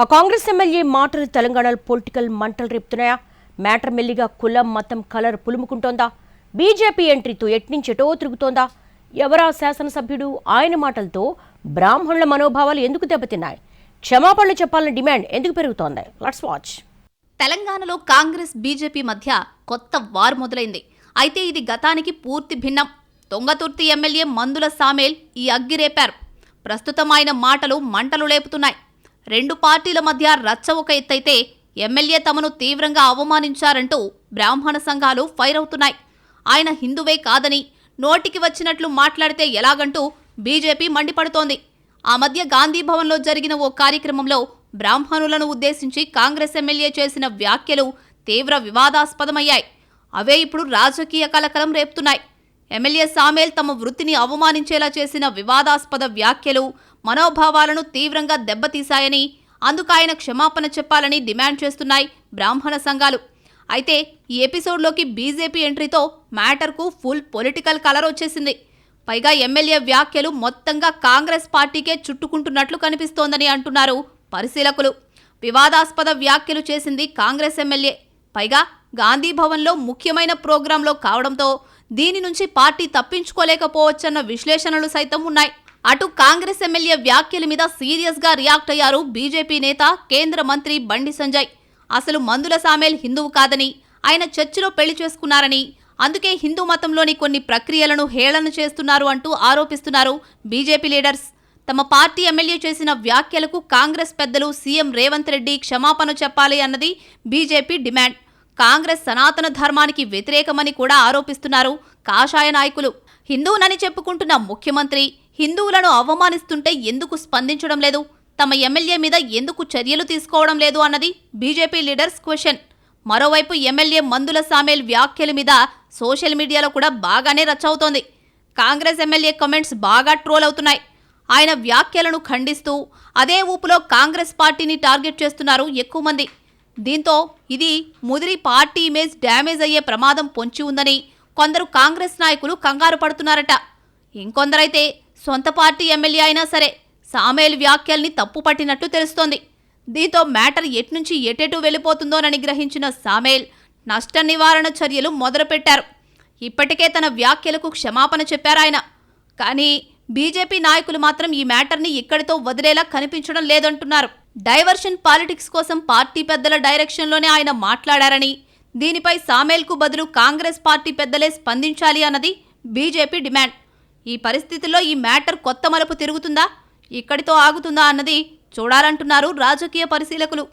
ఆ కాంగ్రెస్ ఎమ్మెల్యే మాటలు తెలంగాణలో పొలిటికల్ మంటలు రేపుతున్నాయా? మ్యాటర్ మెల్లిగా కులం మతం కలర్ పులుముకుంటోందా? బీజేపీ ఎంట్రీతో ఎట్నించెటో తిరుగుతోందా? ఎవరా శాసనసభ్యుడు? ఆయన మాటలతో బ్రాహ్మణుల మనోభావాలు ఎందుకు దెబ్బతిన్నాయి? క్షమాపణలు చెప్పాలన్న డిమాండ్ ఎందుకు పెరుగుతోంది? Let's watch. తెలంగాణలో కాంగ్రెస్ బీజేపీ మధ్య కొత్త వార్ మొదలైంది. అయితే ఇది గతానికి పూర్తి భిన్నం. తుంగతుర్తి ఎమ్మెల్యే మందుల సామేల్ ఈ అగ్గి రేపారు. ప్రస్తుతం ఆయన మాటలు మంటలు లేపుతున్నాయి. రెండు పార్టీల మధ్య రచ్చ ఒక ఎత్తైతే ఎమ్మెల్యే తమను తీవ్రంగా అవమానించారంటూ బ్రాహ్మణ సంఘాలు ఫైర్ అవుతున్నాయి. ఆయన హిందువే కాదని నోటికి వచ్చినట్లు మాట్లాడితే ఎలాగంటూ బీజేపీ మండిపడుతోంది. ఆ మధ్య గాంధీ భవన్లో జరిగిన ఓ కార్యక్రమంలో బ్రాహ్మణులను ఉద్దేశించి కాంగ్రెస్ ఎమ్మెల్యే చేసిన వ్యాఖ్యలు తీవ్ర వివాదాస్పదమయ్యాయి. అవే ఇప్పుడు రాజకీయ కలకలం రేపుతున్నాయి. ఎమ్మెల్యే సామేల్ తమ వృత్తిని అవమానించేలా చేసిన వివాదాస్పద వ్యాఖ్యలు మనోభావాలను తీవ్రంగా దెబ్బతీశాయని, అందుకు ఆయన క్షమాపణ చెప్పాలని డిమాండ్ చేస్తున్నాయి బ్రాహ్మణ సంఘాలు. అయితే ఈ ఎపిసోడ్లోకి బీజేపీ ఎంట్రీతో మ్యాటర్కు ఫుల్ పొలిటికల్ కలర్ వచ్చేసింది. పైగా ఎమ్మెల్యే వ్యాఖ్యలు మొత్తంగా కాంగ్రెస్ పార్టీకే చుట్టుకుంటున్నట్లు కనిపిస్తోందని అంటున్నారు పరిశీలకులు. వివాదాస్పద వ్యాఖ్యలు చేసింది కాంగ్రెస్ ఎమ్మెల్యే, పైగా గాంధీ భవన్లో ముఖ్యమైన ప్రోగ్రాంలో కావడంతో దీని నుంచి పార్టీ తప్పించుకోలేకపోవచ్చన్న విశ్లేషణలు సైతం ఉన్నాయి. అటు కాంగ్రెస్ ఎమ్మెల్యే వ్యాఖ్యల మీద సీరియస్గా రియాక్ట్ అయ్యారు బీజేపీ నేత కేంద్ర మంత్రి బండి సంజయ్. అసలు మందుల సామేల్ హిందువు కాదని, ఆయన చర్చిలో పెళ్లి చేసుకున్నారని, అందుకే హిందూ మతంలోని కొన్ని ప్రక్రియలను హేళన చేస్తున్నారు అంటూ ఆరోపిస్తున్నారు బీజేపీ లీడర్స్. తమ పార్టీ ఎమ్మెల్యే చేసిన వ్యాఖ్యలకు కాంగ్రెస్ పెద్దలు సీఎం రేవంత్ రెడ్డి క్షమాపణ చెప్పాలి అన్నది బీజేపీ డిమాండ్. కాంగ్రెస్ సనాతన ధర్మానికి వ్యతిరేకమని కూడా ఆరోపిస్తున్నారు కాషాయ నాయకులు. హిందువునని చెప్పుకుంటున్న ముఖ్యమంత్రి హిందువులను అవమానిస్తుంటే ఎందుకు స్పందించడం లేదు? తమ ఎమ్మెల్యే మీద ఎందుకు చర్యలు తీసుకోవడం లేదు అన్నది బీజేపీ లీడర్స్ క్వశ్చన్. మరోవైపు ఎమ్మెల్యే మందుల సామేల్ వ్యాఖ్యల మీద సోషల్ మీడియాలో కూడా బాగానే రచ్చవుతోంది. కాంగ్రెస్ ఎమ్మెల్యే కమెంట్స్ బాగా ట్రోల్ అవుతున్నాయి. ఆయన వ్యాఖ్యలను ఖండిస్తూ అదే ఊపులో కాంగ్రెస్ పార్టీని టార్గెట్ చేస్తున్నారు ఎక్కువ మంది. దీంతో ఇది ముదిరి పార్టీ ఇమేజ్ డ్యామేజ్ అయ్యే ప్రమాదం పొంచి ఉందని కొందరు కాంగ్రెస్ నాయకులు కంగారు పడుతున్నారట. ఇంకొందరైతే సొంత పార్టీ ఎమ్మెల్యే అయినా సరే సామేల్ వ్యాఖ్యల్ని తప్పు పట్టినట్టు తెలుస్తోంది. దీంతో మ్యాటర్ ఎట్నుంచి ఎటెటు వెళ్ళిపోతుందోనని గ్రహించిన సామేల్ నష్ట నివారణ చర్యలు మొదలుపెట్టారు. ఇప్పటికే తన వ్యాఖ్యలకు క్షమాపణ చెప్పారాయన. కానీ బీజేపీ నాయకులు మాత్రం ఈ మ్యాటర్ని ఇక్కడితో వదిలేలా కనిపించడం లేదంటున్నారు. డైవర్షన్ పాలిటిక్స్ కోసం పార్టీ పెద్దల డైరెక్షన్లోనే ఆయన మాట్లాడారని, దీనిపై సామేల్కు బదులు కాంగ్రెస్ పార్టీ పెద్దలే స్పందించాలి అన్నది బీజేపీ డిమాండ్. ఈ పరిస్థితుల్లో ఈ మ్యాటర్ కొత్త మలుపు తిరుగుతుందా, ఇక్కడితో ఆగుతుందా అన్నది చూడాలంటున్నారు రాజకీయ పరిశీలకులు.